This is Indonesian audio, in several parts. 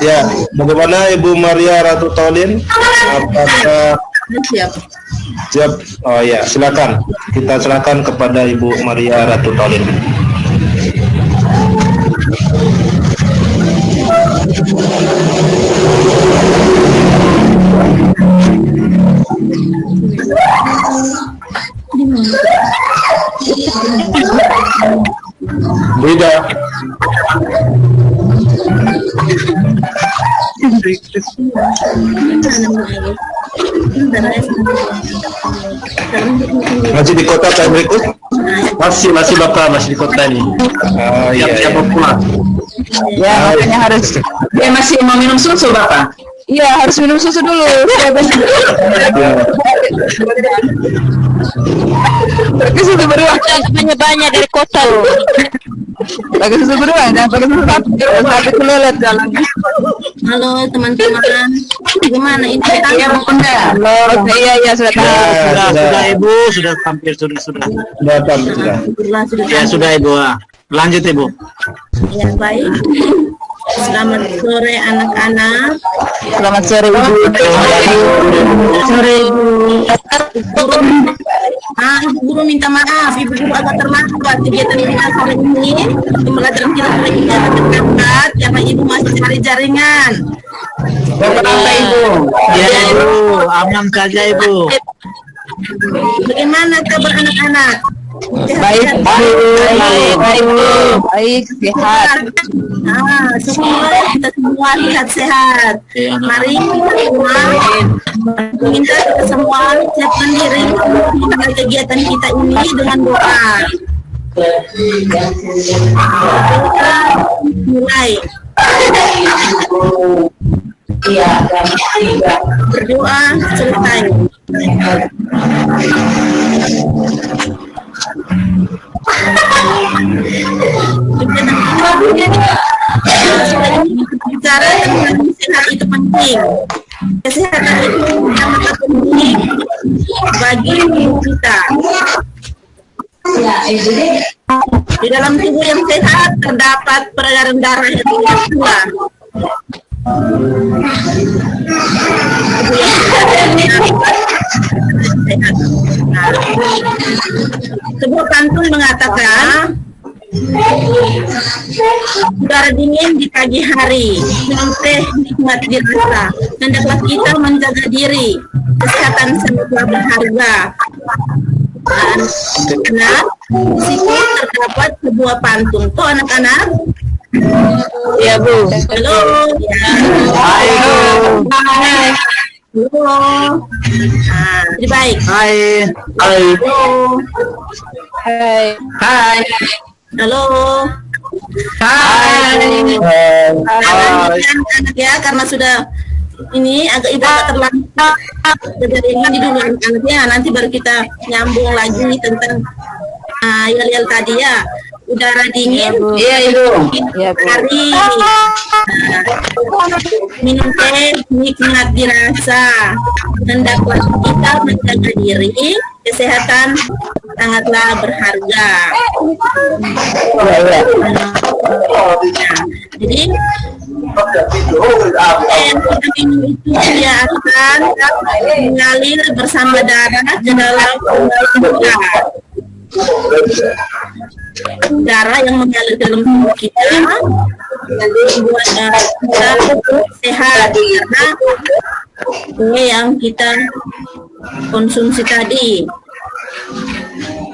Ya, bagaimana Ibu Maria Ratu Taulin? Apakah Siap. siap? Oh ya, silakan. Kita silakan kepada Ibu Maria Ratu Taulin. Beda. Masih di kota Pak berikut? Masih Bapak, masih di kota ini. Oh iya. Siap pulang. Ya, makanya harus. Dia masih mau minum susu, Bapak? Iya, harus minum susu dulu. Pakai susu beruang. Banyak dari kota loh. Pakai susu beruang, jangan pakai susu sapi. Sapi kulelet jalannya. Halo teman-teman, gimana ini? Ya, Bunda. Halo, iya sudah tahu. Sudah Ibu, sudah hampir sudah. Datang sudah. Alhamdulillah sudah. Ya sudah Ibu. Lanjut Ibu. Ya baik. Selamat sore anak-anak. Selamat sore Ibu. Sore Ibu. Ibu guru minta maaf, Ibu guru agak terlambat kegiatan kita sore ini. Pembelajaran kita sore ini agak terlambat karena Ibu masih cari jaringan. Apa Ibu? Ya Ibu, aman saja Ibu. Bagaimana kabar anak-anak? Baik, baik, sehat. Kita semua sehat-sehat. Mari kita semua minta kita semua siapkan diri pada kegiatan kita ini dengan doa. Kita mulai. Berdoa selesai. Bicara tentang sehat itu penting. Kesehatan itu sangat penting bagi kita. Di dalam tubuh yang sehat terdapat peredaran darah yang pula. Sebuah pantun mengatakan udara dingin di pagi hari, minum teh nikmat dirasa, hendaklah kita menjaga diri, kesehatan sangatlah berharga. Dan anak, di situ terdapat sebuah pantun. Tuh anak-anak. Ya Bu. Halo. Hai. Halo. Jadi baik. Hai. Halo. Hai. Halo. Hai. Anak ya, karena sudah ini agak terlambat. Jadi ini dulu anak-anaknya, nanti baru kita nyambung lagi tentang yel-yel tadi ya. Udara dingin, Iya Ibu. Iya Bu. hari minum teh nikmat dirasa, hendaklah kita menjaga diri, kesehatan sangatlah berharga. Jadi yang kita minum itu dia akan mengalir bersama darah ke dalam tubuh. Darah yang mengalir ke dalam tubuh kita membuat kita sehat karena ini yang kita konsumsi tadi.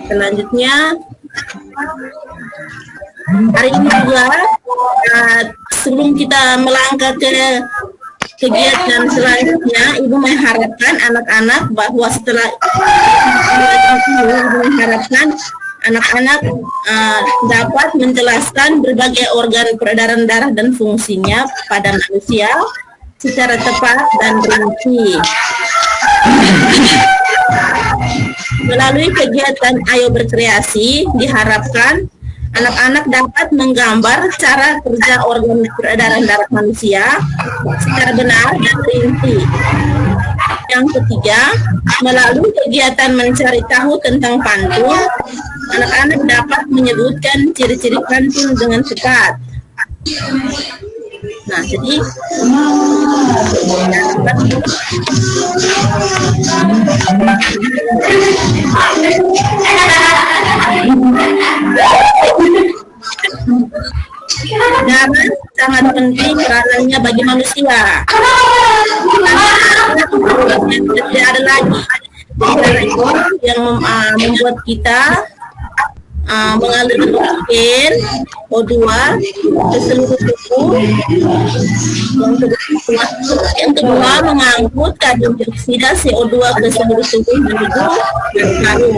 Selanjutnya hari ini juga sebelum kita melangkah ke kegiatan selanjutnya, Ibu mengharapkan anak-anak bahwa setelah Ibu mengharapkan anak-anak dapat menjelaskan berbagai organ peredaran darah dan fungsinya pada manusia secara tepat dan rinci. Melalui kegiatan Ayo Berkreasi, diharapkan anak-anak dapat menggambar cara kerja organ peredaran darah manusia secara benar dan rinci. Yang ketiga, melalui kegiatan mencari tahu tentang pantun, anak-anak dapat menyebutkan ciri-ciri pantun dengan tepat. Nah, Jadi darah sangat penting peranannya bagi manusia. Tidak ada lagi darah itu yang membuat kita mengalirkan oksigen O2 ke seluruh tubuh. Yang kedua mengangkut karbon dioksida CO2 ke seluruh tubuh menuju paru.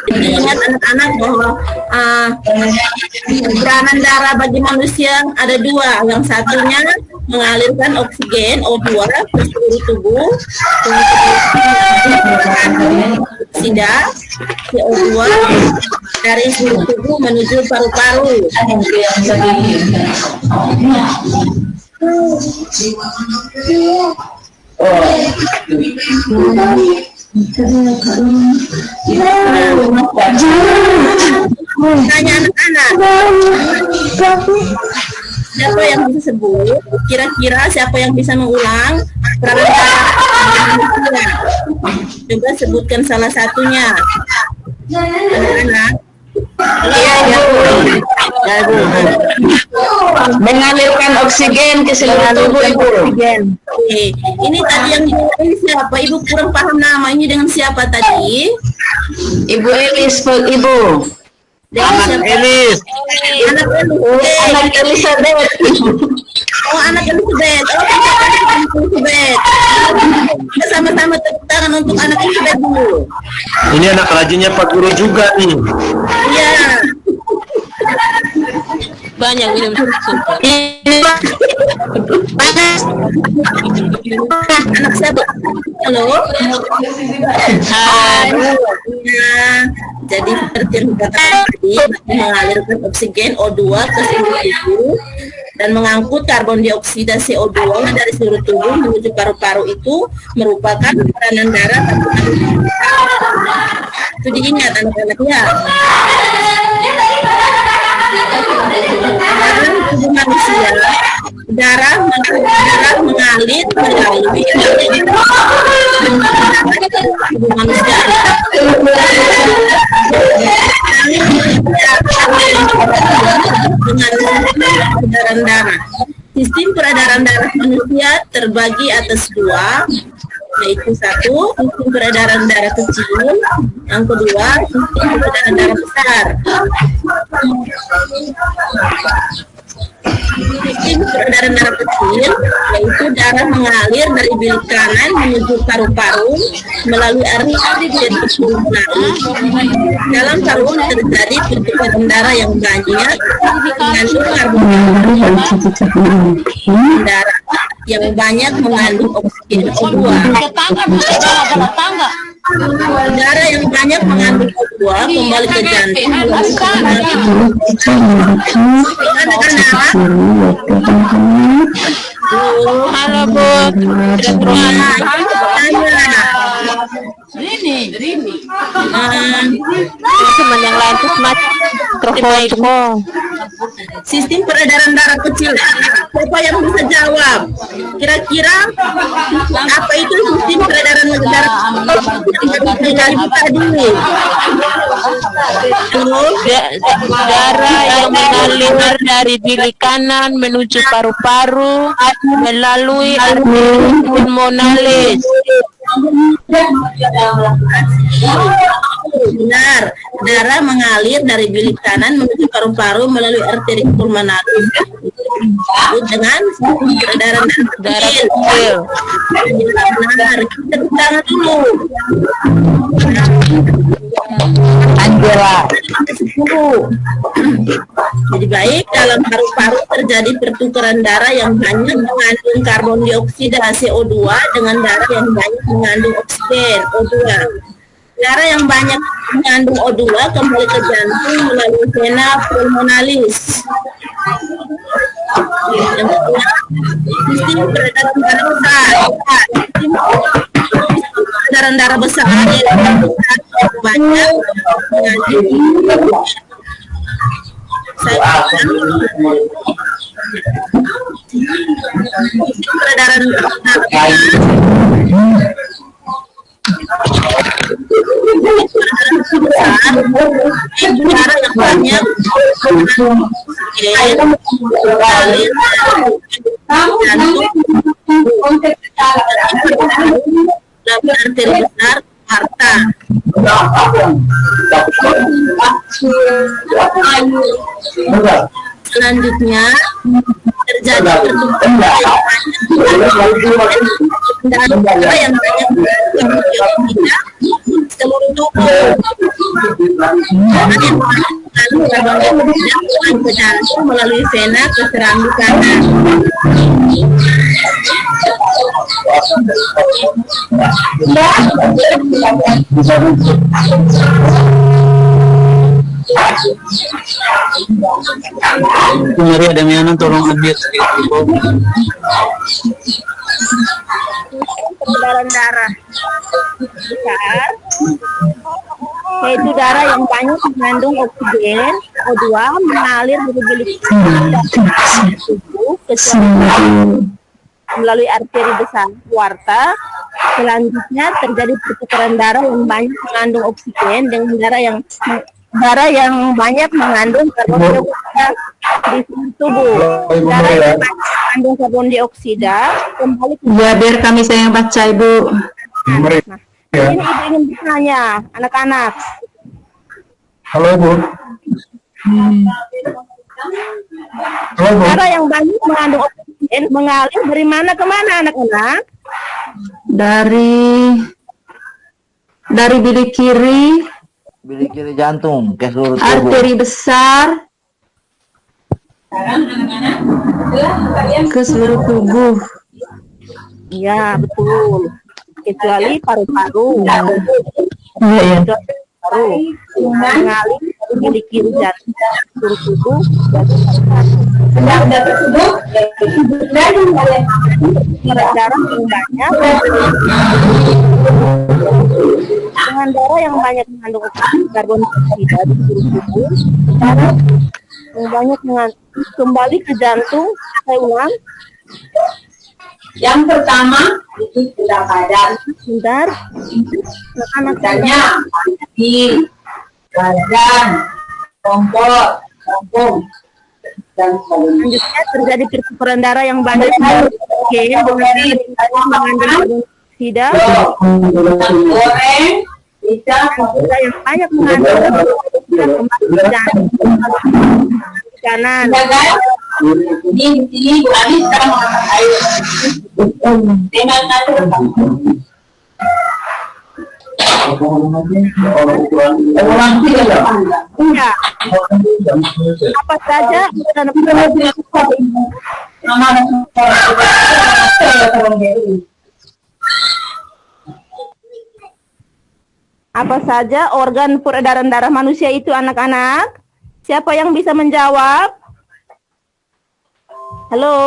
Jadi ingat anak-anak bahwa peranan darah bagi manusia ada dua. Yang satunya mengalirkan oksigen O2 ke seluruh tubuh, oksida CO2 dari seluruh tubuh menuju paru-paru. Tanya anak-anak, siapa yang bisa sebut? Kira-kira siapa yang bisa mengulang peranan darah? Coba sebutkan salah satunya. Anak-anak. Iya, mengalirkan oksigen ke seluruh tubuh, Ibu. Oke. Ini tadi yang ini siapa? Ibu kurang paham nama ini dengan siapa tadi? Ibu Elis, Ibu. Anak Elis. Anak Elizabeth. Oh, anak Elizabeth. Oh, Elizabeth. Kita sama-sama tepuk tangan untuk anak Elizabeth dulu. Ini anak rajinnya Pak Guru juga nih. Iya. Banyak minum susu. Anak siapa? Halo. Ya. Jadi seperti yang dikatakan tadi, mengalirkan oksigen O2 ke seluruh tubuh dan mengangkut karbon dioksida CO2 dari seluruh tubuh menuju paru-paru itu merupakan peranan darah bagi manusia. Itu diingat anak-anak ya. Dalam tubuh manusia, darah mengalir melalui tubuh manusia. Peredaran darah. Sistem peredaran darah manusia terbagi atas dua, yaitu satu, sistem peredaran darah kecil, yang kedua, sistem peredaran darah besar. Sistem peredaran darah kecil yaitu darah mengalir dari bilik kanan menuju paru-paru melalui arteri pulmonaris. Dalam paru terjadi pertukaran darah yang banyak mengandung karbon darah yang banyak mengandung oksigen O2. Darah yang banyak mengandung O2 kembali ke jantung. Anak-anak. Halo Bu. Teman yang lain tuh mikrofon. Sistem peredaran darah kecil. Siapa yang bisa jawab? Kira-kira apa itu sistem peredaran darah tadi? Darah yang mengalir dari bilik kanan menuju paru-paru melalui arteri pulmonalis. Benar, darah mengalir dari bilik kanan menuju paru-paru melalui arteri pulmonalis dengan peredaran darah kecil. Benar, kita tangan dulu. Angela. Jadi baik, dalam paru-paru terjadi pertukaran darah yang banyak mengandung karbon dioksida CO2 dengan darah yang banyak mengandung oksigen O2. Darah yang banyak mengandung O2 kembali ke jantung melalui vena pulmonalis. Yang kedua, sistem peredaran darah besar. Peredaran darah besar yang banyak mengandung peredaran darah yang banyak arteri besar harta. Selanjutnya terjadi pertumbuhan yang banyak seluruh tubuh. Melalui vena ke serambi kanan. Mari ada Miana tolong ambil Peredaran darah besar, yaitu darah yang banyak mengandung oksigen O2 mengalir dari bilik tubuh ke melalui arteri besar aorta. Selanjutnya terjadi pertukaran darah yang banyak mengandung oksigen dengan darah yang banyak mengandung karbon dioksida di tubuh. Darah yang banyak mengandung karbon dioksida kembali ke Ya, biar kami saya yang baca, Ibu. Nah, ini Ibu ingin bertanya, anak-anak. Halo Ibu. Halo Bu. Darah yang banyak mengandung oksigen mengalir dari mana ke mana, anak-anak? Dari bilik kiri, jantung ke seluruh tubuh. arteri besar ke seluruh tubuh. Iya, betul. Kecuali paru-paru. Iya. Paru mengalir dari bilik kiri jantung ke seluruh tubuh. Darah yang banyak dengan darah yang banyak mengandung karbon dioksida di seluruh tubuh. Darah yang banyak kembali ke jantung. Saya ulang. Yang pertama itu sudah badan. Sebentar. Misalnya di badan, kompor, dan sebagainya. Selanjutnya terjadi pertukaran darah yang banyak dengan mengandung karbon dioksida Goreng bisa yang banyak mengandung kembali ke jantung kanan. di sini Bu Ani sekarang mengangkat air. Dengan Iya. Apa saja apa saja organ peredaran darah manusia itu, anak-anak? Siapa yang bisa menjawab? Halo.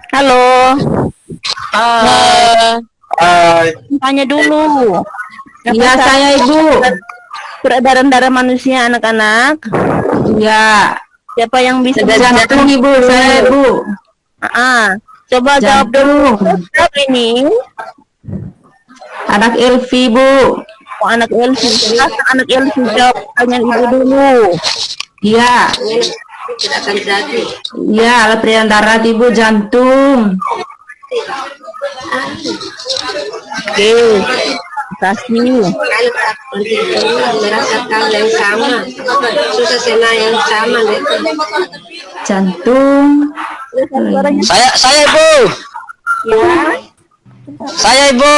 Halo. Hai. Tanya dulu. Iya, saya Ibu. Peredaran darah manusia, anak-anak. Ya, Siapa yang bisa jantung Ibu, saya Ibu. Coba jawab dulu. Jawab ini. Anak Elvi, Bu. Oh, anak Elvi. Anak Elvi jawab pertanyaan Ibu dulu. Iya. tidak akan jadi. Iya, alat peredaran darah Ibu jantung. Oke. Kasih. Kalau merasakan yang sama, susah sena yang sama deh. Jantung. Saya Ibu. Ya. Saya Ibu.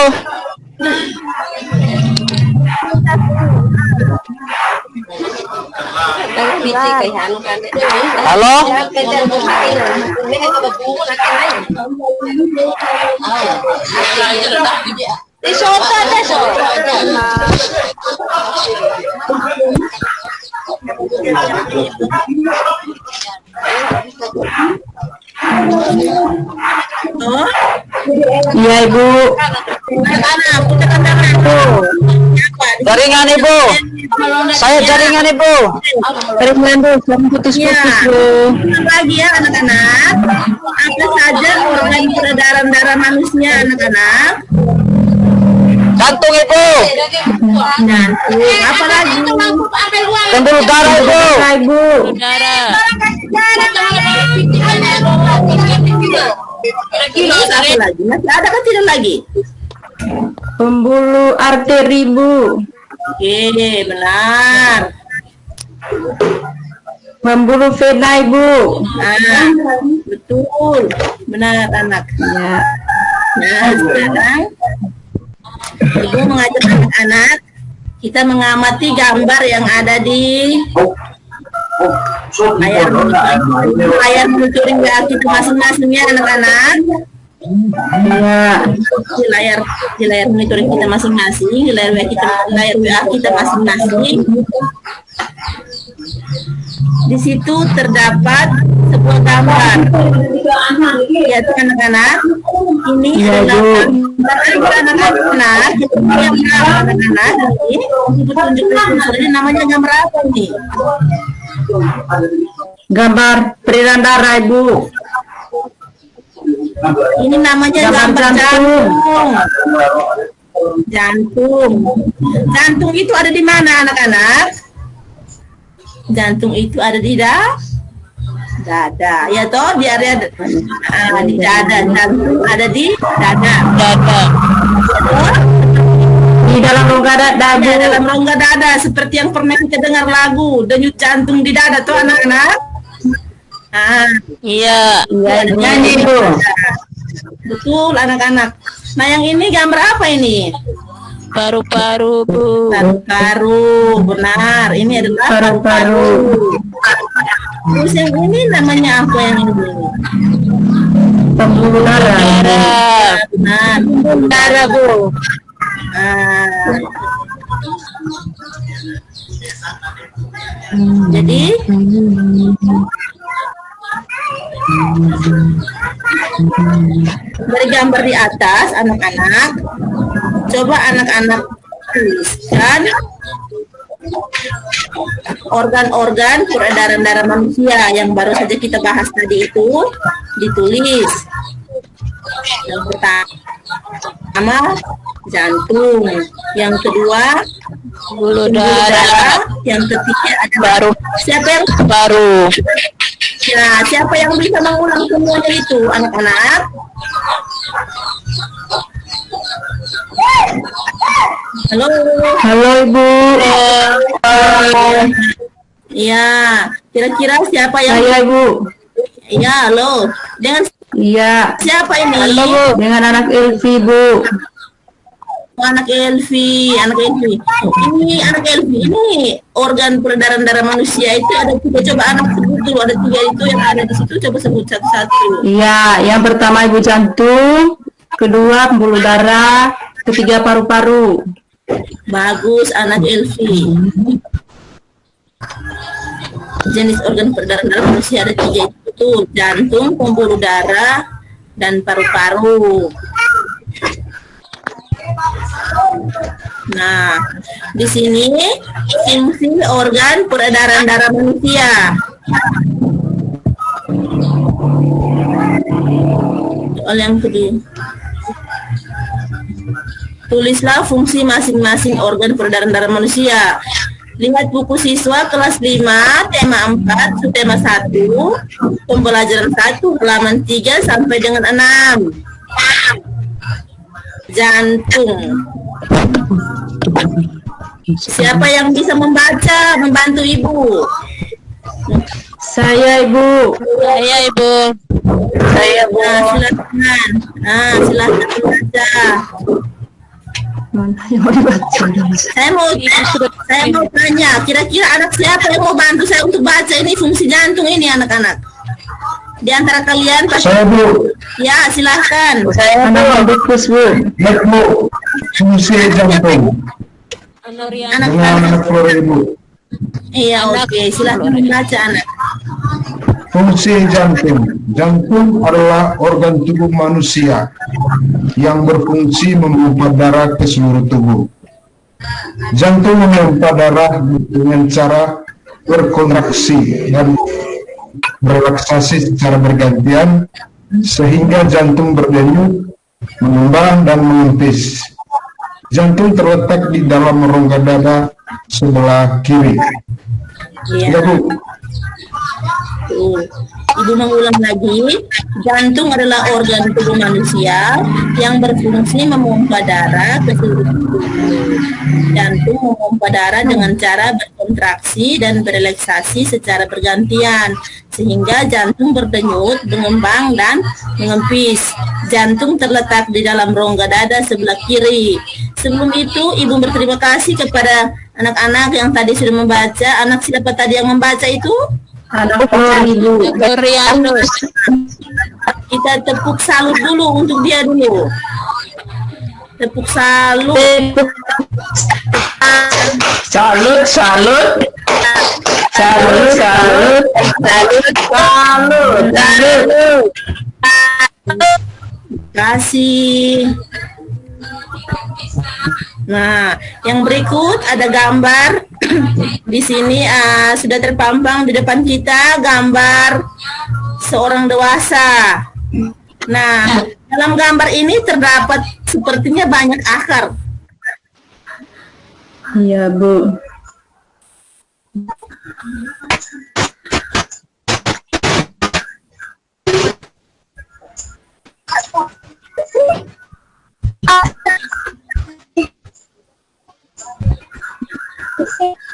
Halo. Iya Ibu. Jaringan Ibu. Saya jaringan Ibu. Jaringan Bu, putus-putus Bu. Lagi ya anak-anak. Apa saja organ peredaran darah manusia anak-anak? Jantung Ibu. Jantung. Apa lagi? Pembuluh darah Ibu. Ibu. Darah. Terus apa lagi? Masih ada kan tidak lagi? Pembuluh arteri Bu. Oke, benar. Pembuluh vena Ibu. Ah, betul. Benar anak. Ya. Nah, sekarang Ibu mengajak anak-anak kita mengamati gambar yang ada di layar monitoring WA kita masing-masing ya anak-anak. Ya. Di layar monitoring kita masing-masing, di layar WA kita masing-masing. Di situ terdapat sebuah gambar. Lihat anak-anak, ini adalah gambar anak-anak yang anak-anak ini tunjuk ini namanya gambar apa nih? Gambar peredaran darah Ibu. Ini namanya gambar jantung. Jantung. Jantung itu ada di mana anak-anak? Jantung itu ada di dada. Ya toh di area di dada. Jantung ada di dada. Dada. Di dalam rongga dada Bu. Ya, dalam rongga dada seperti yang pernah kita dengar lagu denyut jantung di dada tuh anak-anak. Iya. Nyanyi Bu. Betul anak-anak. Nah yang ini gambar apa ini? Paru-paru Bu. Paru-paru, benar. Ini adalah paru-paru. Terus yang ini namanya apa yang ini? Pembuluh darah. Darah. Benar. Darah Bu. Jadi dari gambar di atas anak-anak, coba anak-anak tuliskan organ-organ peredaran darah manusia yang baru saja kita bahas tadi itu ditulis. Yang pertama jantung, yang kedua Pembuluh darah. yang ketiga ada Baru. siapa yang Baru. Nah, siapa yang bisa mengulang semuanya itu, anak-anak? Halo. Halo Ibu. Iya, kira-kira siapa yang? Saya Ibu. Iya, halo. Dengan Iya. siapa ini? Halo Bu. Dengan anak Elvi Bu. Anak Elvi. Ini anak Elvi. Ini organ peredaran darah manusia itu ada tiga. Coba anak sebut dulu. Ada tiga itu yang ada di situ. Coba sebut satu-satu. Iya, yang pertama Ibu jantung, kedua pembuluh darah, ketiga paru-paru. Bagus, anak Elvi. Jenis organ peredaran darah manusia ada tiga itu, jantung, pembuluh darah, dan paru-paru. Nah, di sini fungsi organ peredaran darah manusia. Soal yang kedua, tulislah fungsi masing-masing organ peredaran darah manusia. Lihat buku siswa kelas 5, tema 4, subtema 1, pembelajaran 1, halaman 3 sampai dengan 6. Jantung. Siapa yang bisa membantu Ibu? Saya Ibu. Saya Ibu. Saya Bu. Silakan. Silakan membaca. Mana yang mau dibaca? Saya mau tanya, kira-kira anak siapa yang mau bantu saya untuk baca ini fungsi jantung ini anak-anak? Di antara kalian pasti. Saya Bu. Ya, silahkan. Saya anak Bukus Bu. Lihat Bu, fungsi jantung. Anak Dengan anak Flora Ibu. Iya, oke. Silahkan membaca anak. Fungsi jantung. Jantung adalah organ tubuh manusia yang berfungsi memompa darah ke seluruh tubuh. Jantung memompa darah dengan cara berkontraksi dan berelaksasi secara bergantian sehingga jantung berdenyut, mengembang dan mengempis. Jantung terletak di dalam rongga dada sebelah kiri. Iya. Ya, Bu. Tuh. Ibu mengulang lagi, jantung adalah organ tubuh manusia yang berfungsi memompa darah ke seluruh tubuh. Jantung memompa darah dengan cara berkontraksi dan berelaksasi secara bergantian, sehingga jantung berdenyut, mengembang, dan mengempis. Jantung terletak di dalam rongga dada sebelah kiri. Sebelum itu, Ibu berterima kasih kepada anak-anak yang tadi sudah membaca. Anak siapa tadi yang membaca itu? Anak Ibu. Glorianus. Kita tepuk salut dulu untuk dia dulu. Tepuk salut. Salut, salut. Salut, salut. Salut, salut. Salut. Kasih. Nah, yang berikut ada gambar. Di sini sudah terpampang di depan kita gambar seorang dewasa. Nah, dalam gambar ini terdapat sepertinya banyak akar. Iya, Bu.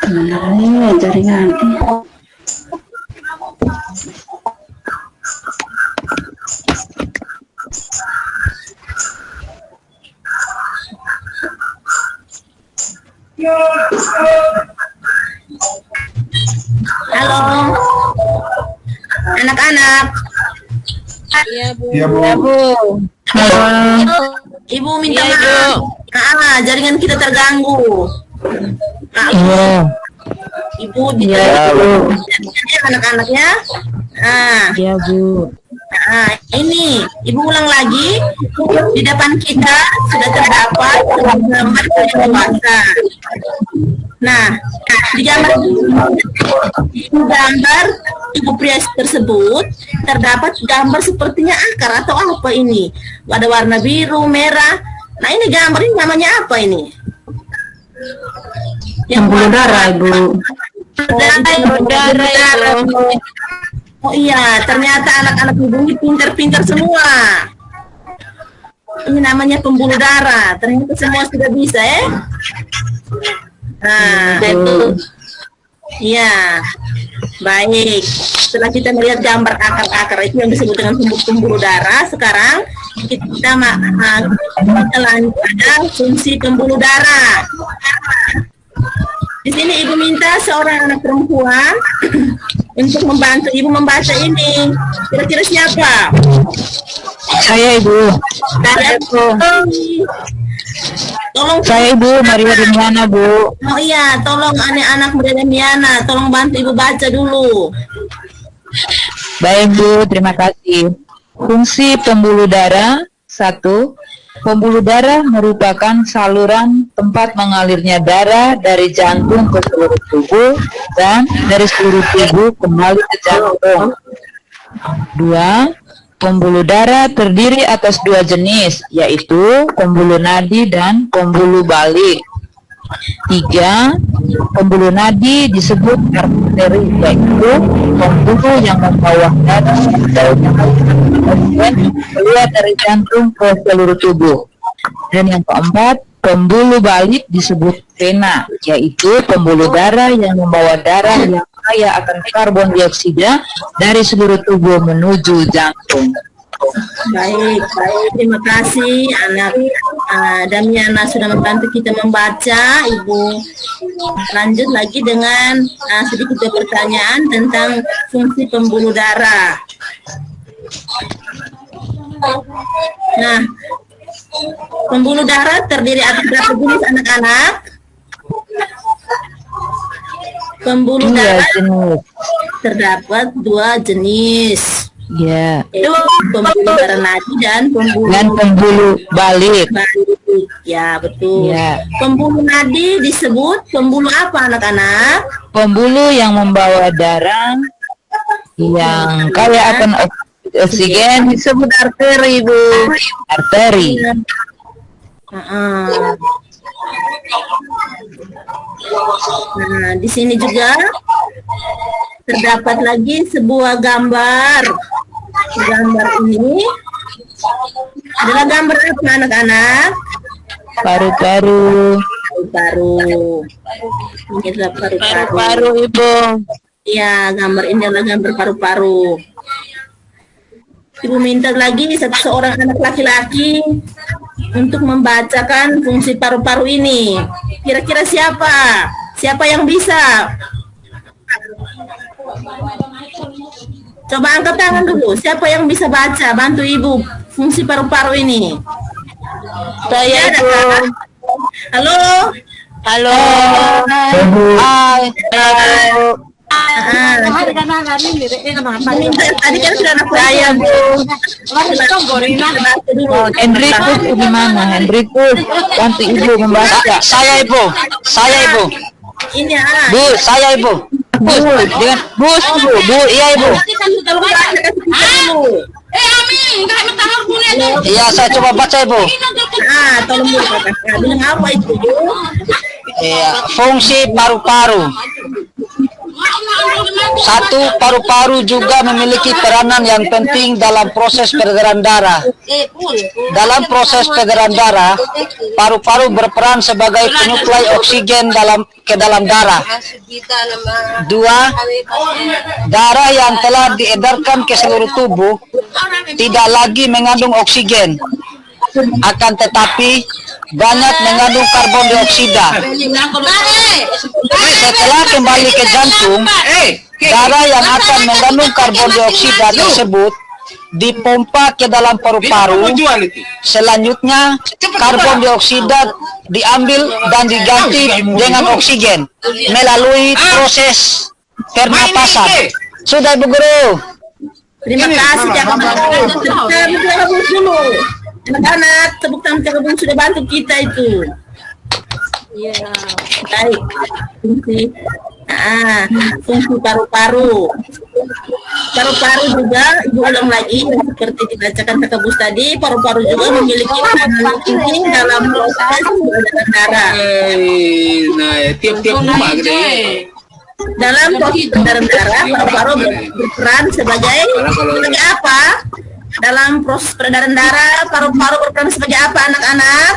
Mana jaringan? Halo, anak-anak. Iya, Bu. Ya, Bu. Ibu minta Iya, maaf. Jaringan kita terganggu. Ibu Iya, Bu. anak-anaknya. Iya, Bu. Ini Ibu ulang lagi. Di depan kita sudah terdapat gambar dewasa. Nah, di gambar tubuh pria tersebut terdapat gambar sepertinya akar atau apa ini? Ada warna biru, merah. Nah, ini gambar ini namanya apa ini? Pembuluh darah, Ibu. Darah. Oh iya, ternyata anak-anak ibu ini pintar-pintar semua. Ini namanya pembuluh darah. Ternyata semua sudah bisa, Nah, iya, baik. Setelah kita melihat gambar akar-akar itu yang disebut dengan pembuluh darah, sekarang kita lanjut pada fungsi pembuluh darah. Di sini Ibu minta seorang anak perempuan untuk membantu Ibu membaca ini. Kira-kira siapa? Saya, Ibu. Tolong Saya, Ibu Maria Demiana, Bu. Oh iya, tolong anak-anak Maria Demiana, tolong bantu Ibu baca dulu. Baik, Bu, terima kasih. Fungsi pembuluh darah 1. Pembuluh darah merupakan saluran tempat mengalirnya darah dari jantung ke seluruh tubuh dan dari seluruh tubuh kembali ke jantung. 2. Pembuluh darah terdiri atas 2 jenis, yaitu pembuluh nadi dan pembuluh balik. 3. Pembuluh nadi disebut arteri, yaitu pembuluh yang membawa darah keluar dari jantung ke seluruh tubuh. Dan yang keempat, pembuluh balik disebut vena, yaitu pembuluh darah yang membawa darah yang kaya akan karbon dioksida dari seluruh tubuh menuju jantung. Baik, terima kasih anak Damiana sudah membantu kita membaca. Ibu lanjut lagi dengan sedikit pertanyaan tentang fungsi pembuluh darah. Nah, pembuluh darah terdiri atas berapa jenis anak-anak? Pembuluh darah terdapat 2 jenis. Ya. Itu pembuluh darah nadi dan Pembuluh balik. balik. Ya, betul. Ya. Pembuluh nadi disebut pembuluh apa, anak-anak? Pembuluh yang membawa darah yang kaya akan oksigen disebut arteri, Bu. Arteri. Nah, di sini juga terdapat lagi sebuah gambar. Gambar ini adalah gambar apa, anak-anak? Paru-paru. Paru-paru. Ini adalah paru-paru. Paru-paru, Ibu. Ya, gambar ini adalah gambar paru-paru. Ibu minta lagi seorang anak laki-laki untuk membacakan fungsi paru-paru ini. Kira-kira siapa? Siapa yang bisa? Coba angkat tangan dulu. Siapa yang bisa baca? Bantu ibu fungsi paru-paru ini. Saya, Ada Ibu. kan? Halo. Halo. Hai. Minta tadi kan sudah anak saya, Bu. Hendrikus gimana? Hendrikus, bantu ibu membaca. Saya Ibu. Ini Bu, saya Ibu. Bus, dengan bus, Bu, iya Ibu. Iya, saya coba baca Ibu. Tolong dulu kakak. Bilang apa itu, Bu? Iya, fungsi paru-paru. Satu, paru-paru juga memiliki peranan yang penting dalam proses peredaran darah. Dalam proses peredaran darah, paru-paru berperan sebagai penyuplai oksigen ke dalam darah. Dua, darah yang telah diedarkan ke seluruh tubuh tidak lagi mengandung oksigen, akan tetapi banyak mengandung karbon dioksida. Setelah kembali ke jantung, darah yang akan mengandung karbon dioksida tersebut dipompa ke dalam paru-paru. Selanjutnya, karbon dioksida diambil dan diganti dengan oksigen melalui proses pernapasan. Sudah Ibu Guru. Terima kasih Cak Abang. Kita dulu. Anak-anak, tepuk tangan Cak Abang sudah bantu kita itu. Iya. Baik. Fungsi paru-paru. Paru-paru juga, Ibu ulang lagi seperti dibacakan Cak Abang tadi, paru-paru juga memiliki peranan penting dalam proses peredaran darah. Tiap-tiap rumah gitu. Dalam proses peredaran darah, paru-paru berperan sebagai apa? Dalam proses peredaran darah, paru-paru berperan sebagai apa, anak-anak?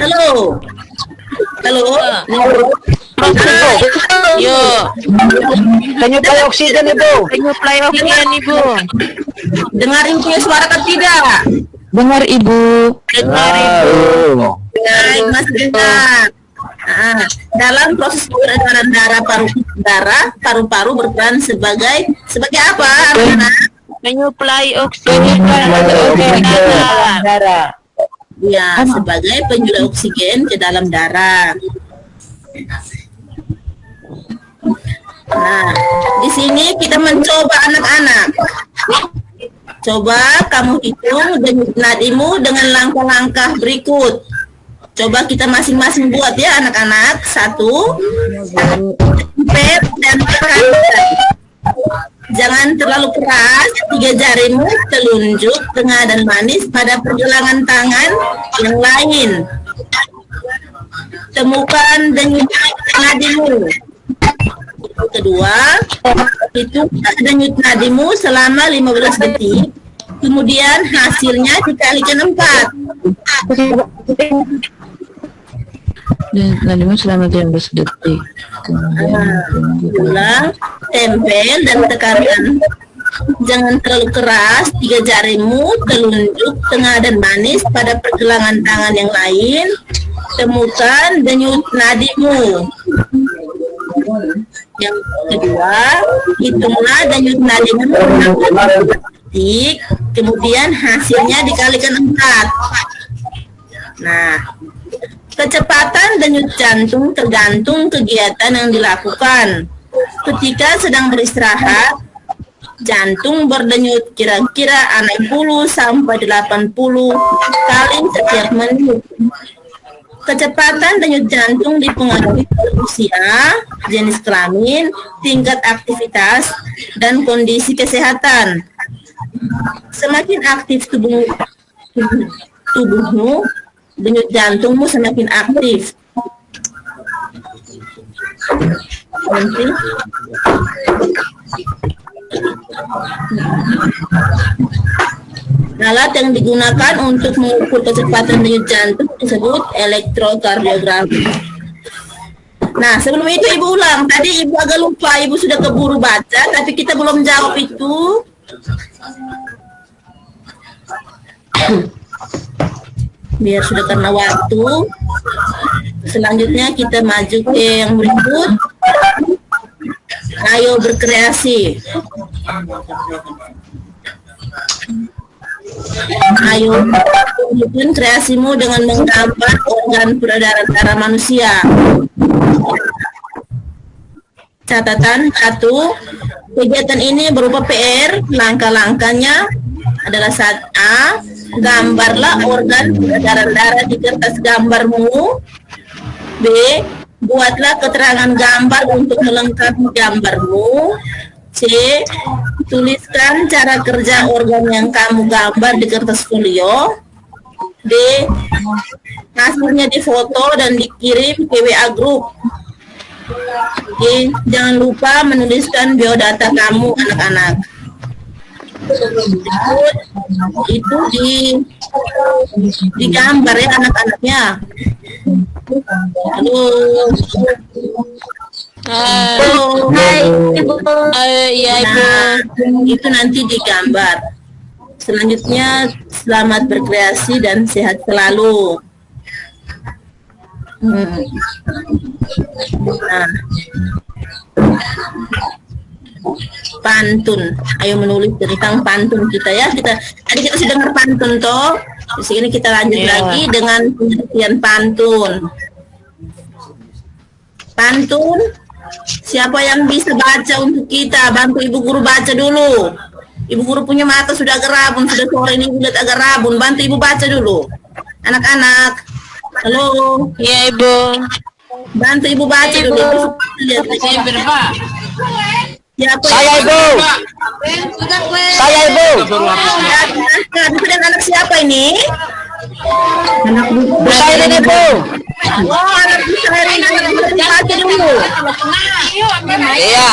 Halo. Halo. Yo. Penyuplai oksigen Ibu. Penyuplai oksigen, Ibu. Dengarin punya suara kan tidak? Dengar Ibu. Dengar, Ibu. Baik, Mas dengar. Dalam proses peredaran darah, paru-paru berperan sebagai apa, anak-anak? Menyuplai oksigen Darah. Ya, sebagai penyuplai oksigen ke dalam darah. Nah, di sini kita mencoba anak-anak. Coba kamu hitung denyut nadimu dengan langkah-langkah berikut. Coba kita masing-masing buat ya anak-anak. 1, tempel dan tekan. Jangan terlalu keras. 3 jarimu, telunjuk, tengah dan manis pada pergelangan tangan yang lain. Temukan denyut nadimu. Kedua, hitung denyut nadimu selama 15 detik. Kemudian hasilnya dikalikan 4. Nadimu selama 15 detik. Ulang, tempel dan tekankan. Jangan terlalu keras. 3 jarimu, telunjuk, tengah dan manis pada pergelangan tangan yang lain. Temukan denyut nadimu. Yang kedua, hitunglah denyut nadimu selama 15 detik. Kemudian hasilnya dikalikan 4. Nah, kecepatan denyut jantung tergantung kegiatan yang dilakukan. ketika sedang beristirahat, jantung berdenyut kira-kira 60 sampai 80 kali setiap menit. Kecepatan denyut jantung dipengaruhi oleh usia, jenis kelamin, tingkat aktivitas, dan kondisi kesehatan. Semakin aktif tubuhmu, denyut jantungmu semakin aktif. Nanti. Alat yang digunakan untuk mengukur kecepatan denyut jantung disebut elektrokardiografi. Nah, sebelum itu Ibu ulang. Tadi Ibu agak lupa, Ibu sudah keburu baca, tapi kita belum jawab itu. Biar sudah karena waktu. Selanjutnya kita maju ke yang berikut. Ayo berkreasi. Ayo tunjukkan kreasimu dengan menggambar organ peredaran darah manusia. Catatan 1, kegiatan ini berupa PR. Langkah-langkahnya adalah 1A, gambarlah organ peredaran darah di kertas gambarmu. B, buatlah keterangan gambar untuk melengkapi gambarmu. C, tuliskan cara kerja organ yang kamu gambar di kertas folio. D, hasilnya difoto dan dikirim ke WA Group. E, jangan lupa menuliskan biodata kamu anak-anak. Itu digambar ya anak-anaknya. Halo. Hai Ibu. Iya Ibu. Nah, itu nanti digambar. Selanjutnya selamat berkreasi dan sehat selalu. Nah, pantun. Ayo menulis tentang pantun kita ya. Tadi kita sudah dengar pantun toh. Di sini kita lanjut lagi dengan pengertian pantun. Pantun. Siapa yang bisa baca untuk kita? Bantu Ibu Guru baca dulu. Ibu Guru punya mata sudah agak rabun, sudah sore ini lihat agak rabun. Bantu Ibu baca dulu. Anak-anak. Halo. Iya Ibu. Bantu Ibu baca dulu. Lihat. Siapa Saya Ibu. Saya Ibu. Itu anak siapa ini? Anak Bu Sairin Ibu. Oh, anak bisa ini baca dulu. Iya.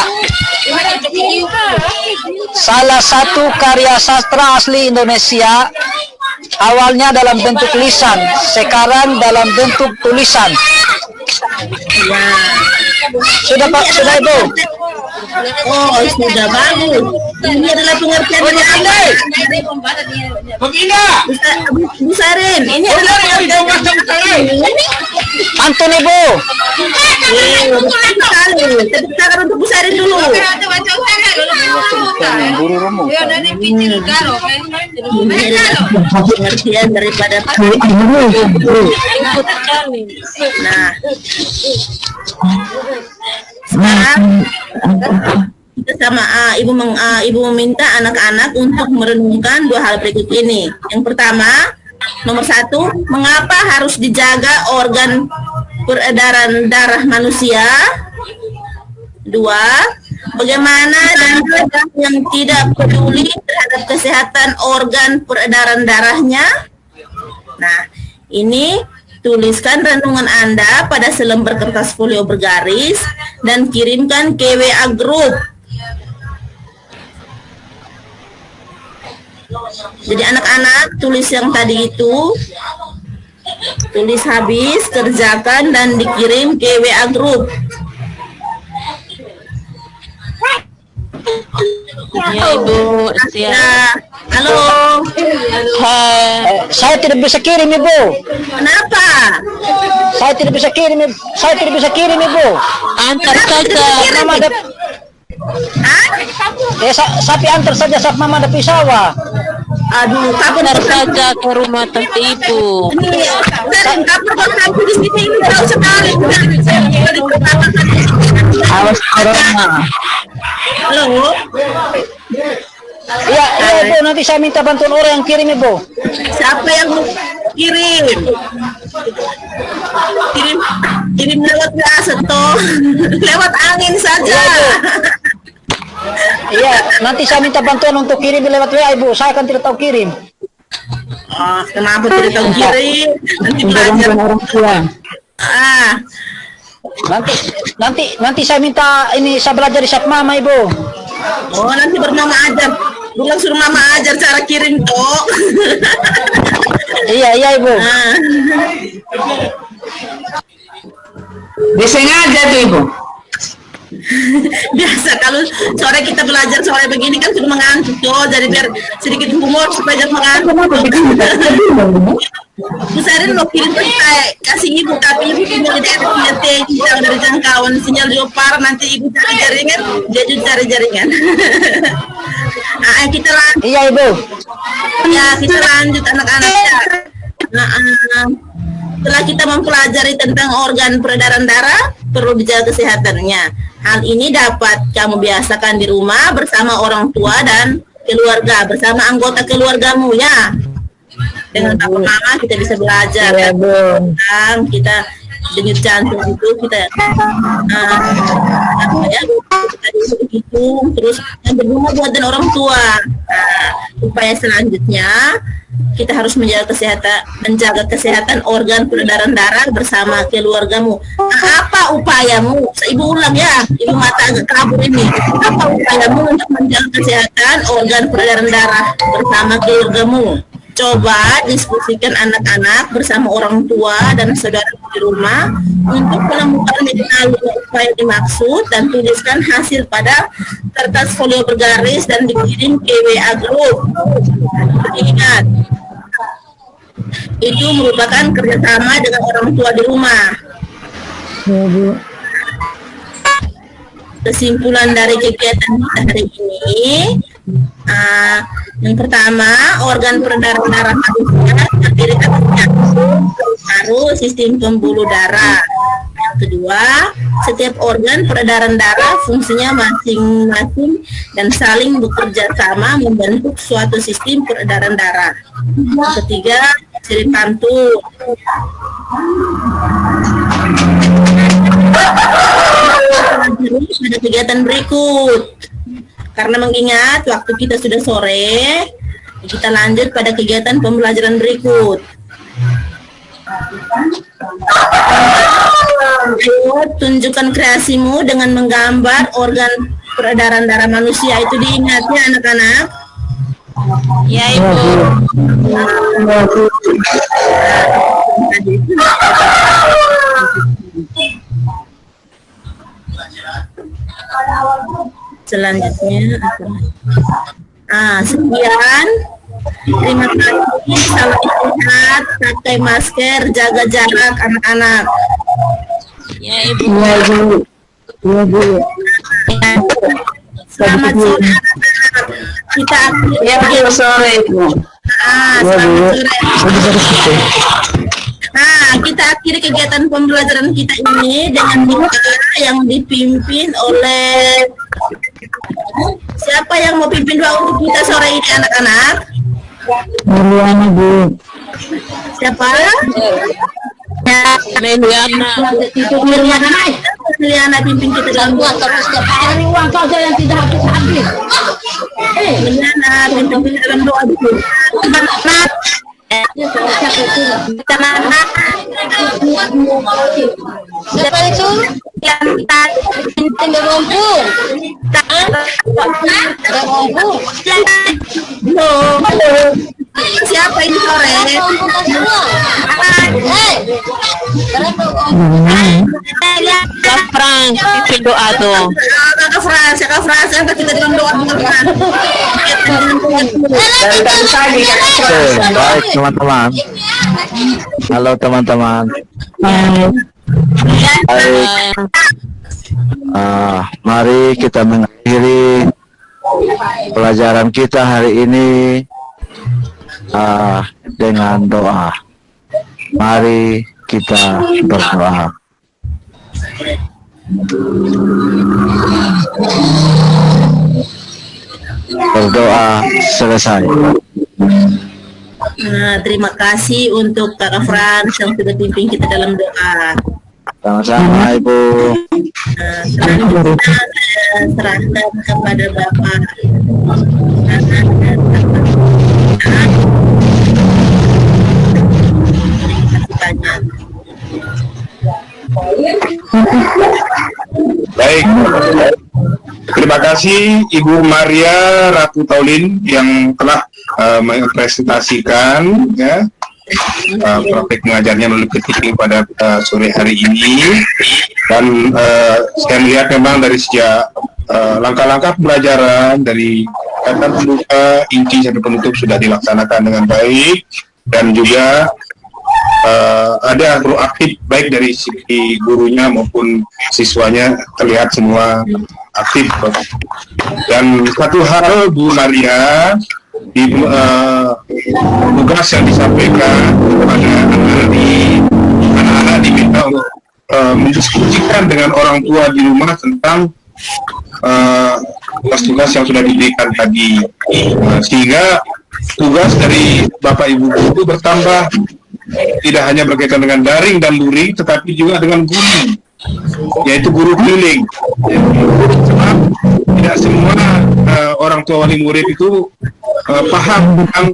Salah satu karya sastra asli Indonesia, awalnya dalam bentuk lisan, sekarang dalam bentuk tulisan. Ya. Sudah Pak, sudah Ibu. Oh, sudah bagus. Ini adalah pengertian dari Anda. Bu Sarin, ini adalah pengertian ini. Pantun Ibu. Tepuk tangan untuk Bu Sarin dulu. Pengertian daripada nah, sekarang kita sama Ibu meminta anak-anak untuk merenungkan dua hal berikut ini. Yang pertama, nomor 1, mengapa harus dijaga organ peredaran darah manusia? 2, bagaimana dengan yang tidak peduli terhadap kesehatan organ peredaran darahnya? Nah, ini tuliskan renungan Anda pada selembar kertas folio bergaris dan kirimkan ke WA Group. Jadi anak-anak tulis yang tadi itu, tulis habis, kerjakan dan dikirim ke WA Group. Ya Ibu, siap. Halo. Saya tidak bisa kirim Ibu. Kenapa? Saya tidak bisa kirim Ibu. Antar saja. Mama ada. Sapi antar saja saat Mama ada pisawah. Aduh, kapan Antar saja ke rumah tante Ibu. kapan di sini ini jauh sekali. Awas Corona. Halo. Iya, Ibu, nanti saya minta bantuan orang yang kirim, Ibu. Siapa yang mau kirim? Kirim lewat WA toh. Lewat angin saja. Iya, nanti saya minta bantuan untuk kirim lewat WA, Ibu. Saya kan tidak tahu kirim. Oh, kenapa tidak tahu kirim? Nanti belajar Orang tua. Nanti saya minta ini, saya belajar di Mama, Ibu. Oh, nanti bermama ajar. Bukan suruh mama ajar cara kirim toh. Iya, Ibu. Disengaja tuh Ibu. Biasa kalau sore kita belajar sore begini kan sudah mengantuk tuh, jadi biar sedikit humor supaya jangan mengantuk. Besarin lo kirim kasih ibu, tapi ibu tinggal di daerah jauh dari jangkauan sinyal Jopar, nanti ibu cari jaringan, dia juga cari jaringan. Kita lanjut. Iya, Ibu. Ya, kita lanjut anak-anak ya. Setelah kita mempelajari tentang organ peredaran darah, perlu dijaga kesehatannya. Hal ini dapat kamu biasakan di rumah bersama orang tua dan keluarga, bersama anggota keluargamu ya. Dengan papa mama kita bisa belajar tentang kita denyut jantung itu kita hitung, terus yang berguna buat dan orang tua. Upaya selanjutnya kita harus menjaga kesehatan organ peredaran darah bersama keluargamu. Apa upayamu? Ibu ulang ya, ibu mata agak kabur ini. Apa upayamu untuk menjaga kesehatan organ peredaran darah bersama keluargamu? Coba diskusikan anak-anak bersama orang tua dan saudara di rumah untuk menemukan minimal upaya dimaksud dan tuliskan hasil pada kertas folio bergaris dan dikirim ke WA Group. Ingat, itu merupakan kerjasama dengan orang tua di rumah. Kesimpulan dari kegiatan kita hari ini, yang pertama, organ peredaran darah manusia terdiri atas jantung, paru-paru, sistem pembuluh darah. Yang kedua, setiap organ peredaran darah fungsinya masing-masing dan saling bekerja sama membentuk suatu sistem peredaran darah. Yang ketiga, ciri kantung. Pada kegiatan berikut. Karena mengingat waktu kita sudah sore, kita lanjut pada kegiatan pembelajaran berikut. Ayo, tunjukkan kreasimu dengan menggambar organ peredaran darah manusia. Itu diingat ya anak-anak. Ya, Ibu. Selanjutnya sekian, terima kasih, salam sehat, pakai masker, jaga jarak anak-anak. Ya, Ibu. Iya, Bu. Iya, Bu. Selamat sore anak-anak. Kita akhiri sore Ibu. selamat sore. Kita akhiri kegiatan pembelajaran kita ini dengan doa yang dipimpin oleh siapa yang mau pimpin doa untuk kita sore ini anak-anak? Meliana, Bu. Siapa? Meliana. Meliana pimpin kita dalam doa. Terus setiap hari uang saja yang tidak habis-habis. Meliana pimpin kita dalam doa dulu. Siapa itu? Yang tinggal rumput. Siapa ini sore? Gafrang, pimpin doa tuh. Kakak Frans, angkat kita dalam doa Kakak. Oke, baik teman-teman. Halo teman-teman. Baik. Mari kita mengakhiri pelajaran kita hari ini dengan doa. Mari kita berdoa. Berdoa selesai. Nah, terima kasih untuk Kak Frans yang sudah pimpin kita dalam doa. Sama-sama Ibu. Nah, selanjutnya saya serahkan kepada Bapak. Baik, terima kasih Ibu Maria Ratu Taulin yang telah mempresentasikan ya praktik mengajarnya melalui ketik pada sore hari ini. Dan saya melihat memang dari sejak langkah-langkah pembelajaran dari kata pembuka, inti sampai penutup sudah dilaksanakan dengan baik, dan juga ada proaktif baik dari sisi gurunya maupun siswanya, terlihat semua aktif. Dan satu hal Bu Maria, di tugas yang disampaikan kepada anak-anak diminta untuk mendiskusikan dengan orang tua di rumah tentang tugas-tugas yang sudah diberikan tadi, sehingga tugas dari Bapak Ibu guru itu bertambah, tidak hanya berkaitan dengan daring dan luring, tetapi juga dengan guru, yaitu guru keliling. Sebab tidak semua orang tua wali murid itu paham tentang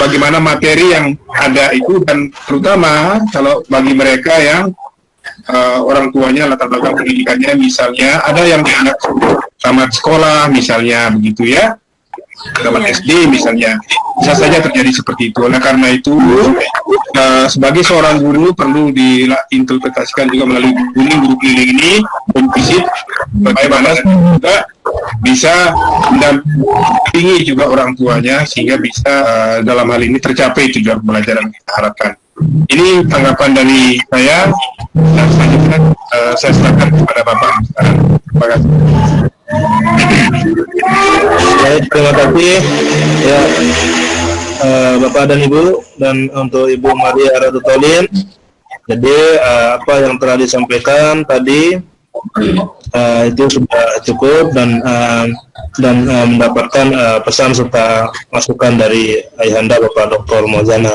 bagaimana materi yang ada itu, dan terutama kalau bagi mereka yang orang tuanya latar belakang pendidikannya misalnya ada yang anak tamat sekolah misalnya begitu ya, tamat SD misalnya, bisa saja terjadi seperti itu. Oleh karena itu sebagai seorang guru perlu diinterpretasikan juga melalui guru keliling ini, visit bagaimana juga bisa mendampingi juga orang tuanya sehingga bisa dalam hal ini tercapai tujuan pembelajaran yang kita harapkan. Ini tanggapan dari saya, dan selanjutnya saya serahkan kepada Bapak. Terima kasih. Baik, terima kasih ya Bapak dan Ibu, dan untuk Ibu Maria Ratu Taulin. Jadi apa yang telah disampaikan tadi itu sudah cukup, dan mendapatkan pesan serta masukan dari Ayahanda Bapak Dr. Mauzana.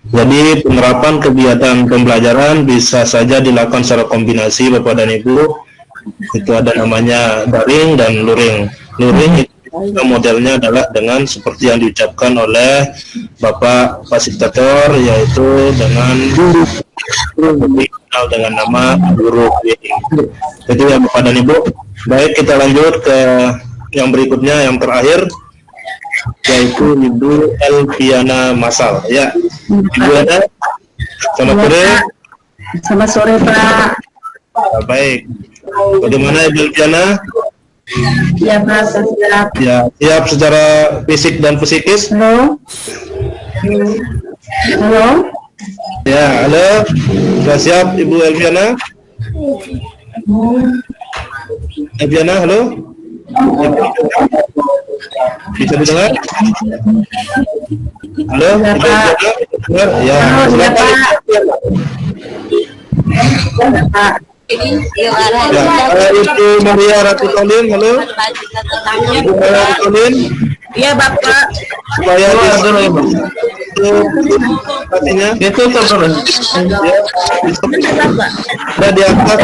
Jadi penerapan kegiatan pembelajaran bisa saja dilakukan secara kombinasi Bapak dan Ibu. Itu ada namanya daring dan luring. Luring itu modelnya adalah dengan seperti yang diucapkan oleh Bapak fasilitator, yaitu dengan guru dikenal dengan nama guru keliling. Itu ya Bapak dan Ibu. Baik, kita lanjut ke yang berikutnya, yang terakhir, yaitu Ibu Elviana Masal. Ya, Ibu Elviana, selamat sore. Selamat sore Pak. Baik, bagaimana Ibu Elviana? Ya Pak, siap. Ya, siap secara fisik dan psikis. Halo. Halo. Ya, halo. Sudah siap Ibu Elviana? Elviana, halo. Bisa didengar? Halo, Ibu Elviana? Dengar? Ya, silakan. Ya, Ibu Maria Ratu Taulin, halo. Ibu Maria Ratu Taulin. Iya Bapak. Supaya artinya itu terus. Ya, bisa diangkat.